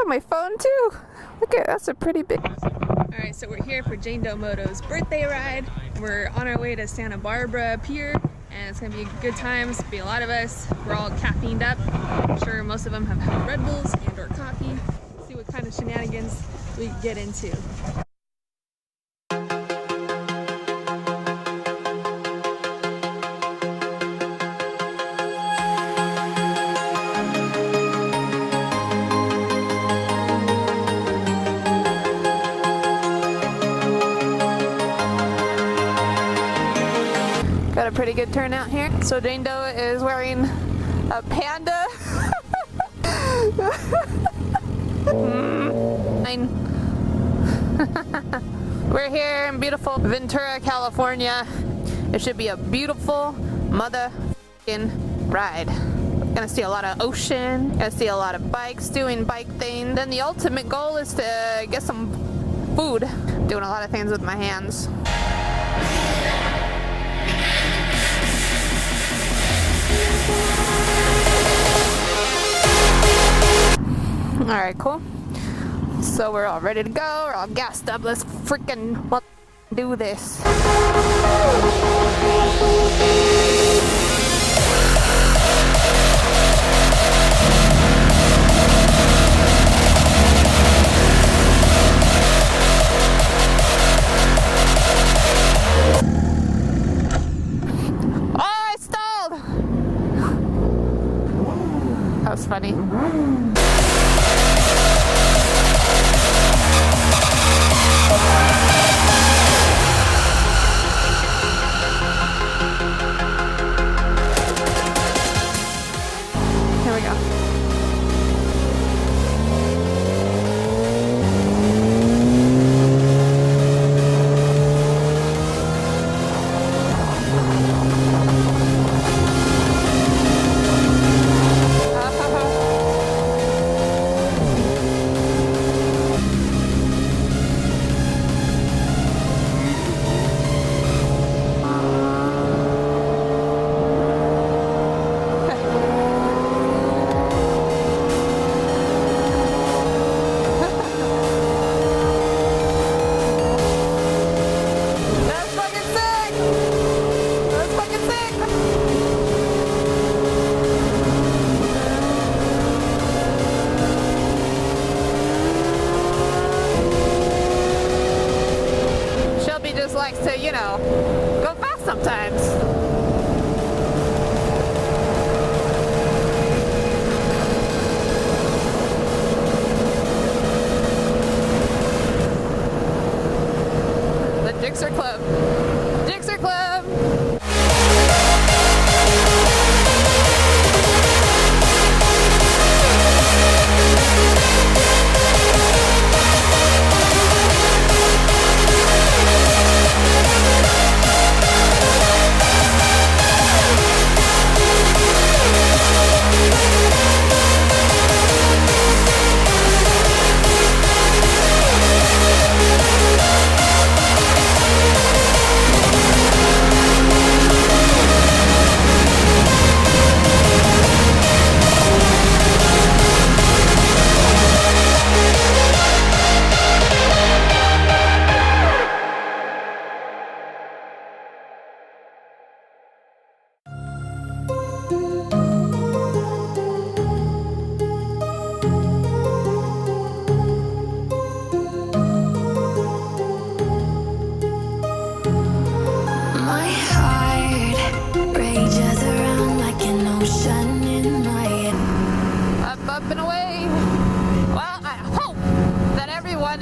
my phone too. Look at that's a pretty big. Alright, so we're here for Jane Doe Moto's birthday ride. We're on our way to Santa Barbara Pier, and it's gonna be a good time. It's gonna be a lot of us. We're all caffeined up. I'm sure most of them have had Red Bulls and or coffee. See what kind of shenanigans we get into. Got a pretty good turnout here. So Jane Doe is wearing a panda. We're here in beautiful Ventura, California. It should be a beautiful mother-f***ing ride. Gonna see a lot of ocean, gonna see a lot of bikes doing bike things. Then the ultimate goal is to get some food. Doing a lot of things with my hands. Alright, cool. So we're all ready to go, we're all gassed up, let's freaking do this. Oh, I stalled! That was funny. Here we go. Likes to, you know, go fast sometimes. The Gixxer Club. Gixxer Club!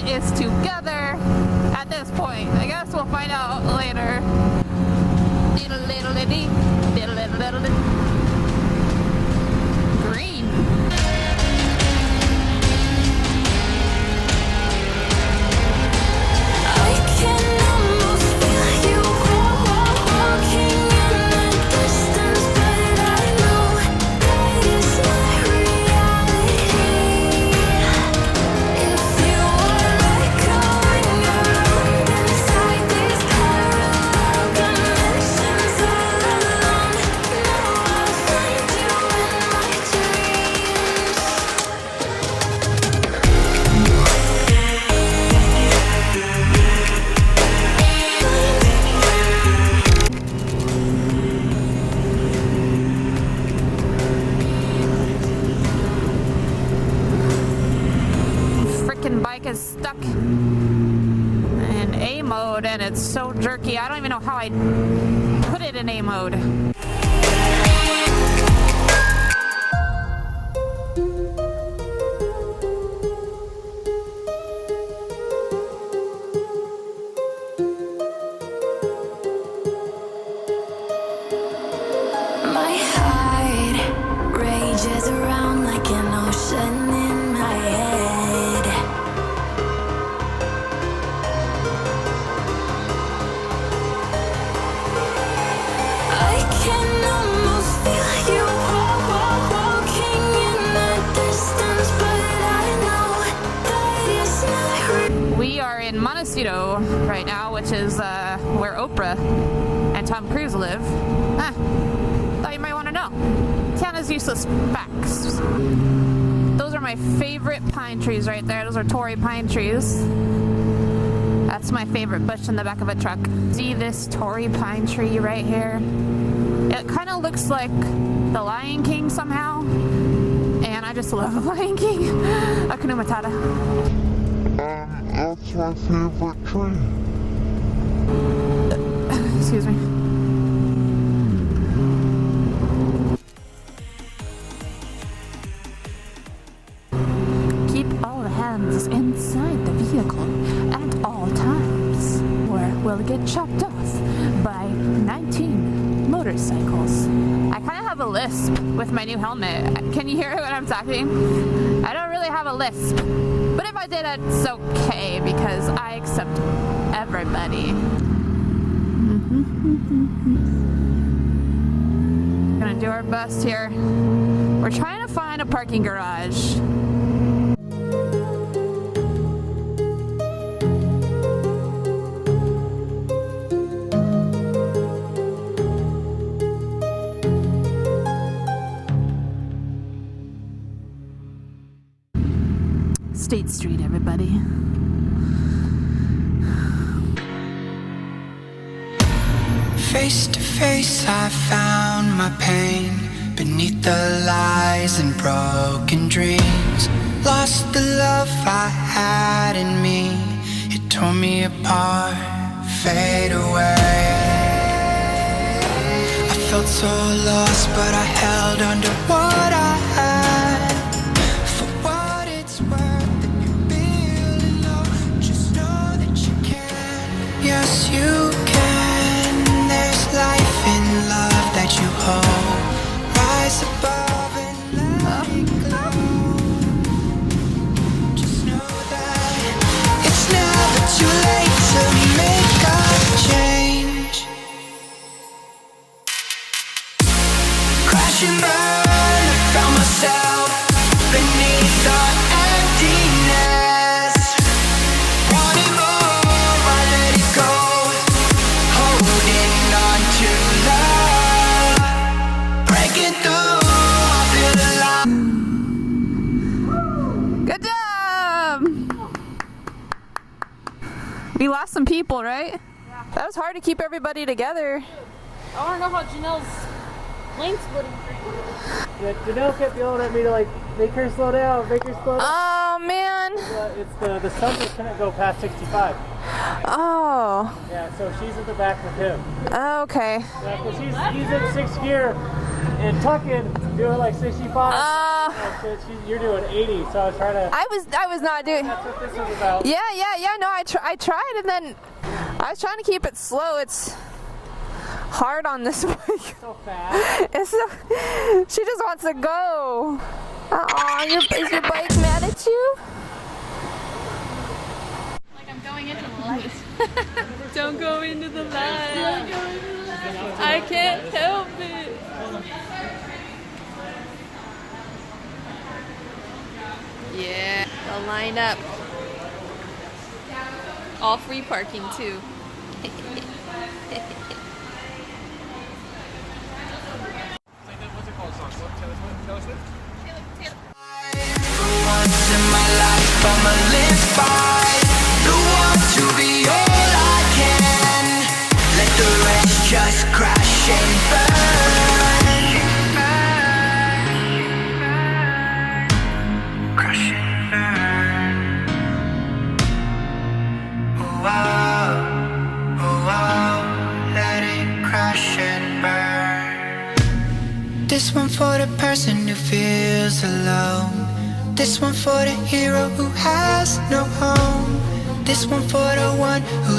Is together at this point. I guess we'll find out later. Green. I can almost feel you walking in the distance, but I know that is not reality. If you are like going around inside these parallel dimensions all alone, no, I mode and it's so jerky. I don't even know how I put it in A mode. My heart rages around like an ocean in my head. I can almost feel you walking in the distance, but I know that it's not real. We are in Montecito right now, which is where Oprah and Tom Cruise live. Thought you might want to know. Tiana's useless facts. Those are my favorite pine trees right there. Those are Tory pine trees. That's my favorite bush in the back of a truck. See this Tory pine tree right here? It kind of looks like the Lion King somehow. And I just love the Lion King. Hakuna Matata. That's my favorite tree. Excuse me. Keep all the hands inside the vehicle at all times, or we'll get chopped off by 19 motorcycles. I kind of have a lisp with my new helmet. Can you hear it when I'm talking? I don't really have a lisp, but if I did, it's okay because I accept everybody. Gonna do our best here. We're trying to find a parking garage. State Street, everybody. Face to face, I found my pain beneath the lies and broken dreams. Lost the love I had in me. It tore me apart, fade away. I felt so lost, but I held onto what I had. For what it's worth, if you're feeling low, just know that you can. Yes, you can. There's life in love that you hold. Rise above and let it glow. Just know that it's never too late to make a change. Crash and burn, I found myself beneath the emptiness. Wanting more, I let it go. Holding on to love, breaking through, I feel alive. Good job! We lost some people, right? Yeah. That was hard to keep everybody together. I want to know how Janelle's lane splitting. Yeah, Janelle kept yelling at me to like make her slow down, make her slow down. Oh man! It's the son that couldn't go past 65. Oh. Yeah, so she's in the back with him. Okay. Yeah, 'cause he's in 6th gear and tucking, doing like 65. So you're doing 80, so I was trying to. I was not doing. That's what this is about. Yeah. No, I tried, and then I was trying to keep it slow. It's hard on this bike. So fast. She just wants to go. Is your bike mad at you? Like I'm going into the light. Don't go into the light. I can't help it. Yeah, they'll line up. All free parking too. Once in my life, I'ma live by the want to be all I can. Let the rest just crash and burn. Crash and burn. Oh, wow. This one for the person who feels alone. This one for the hero who has no home. This one for the one who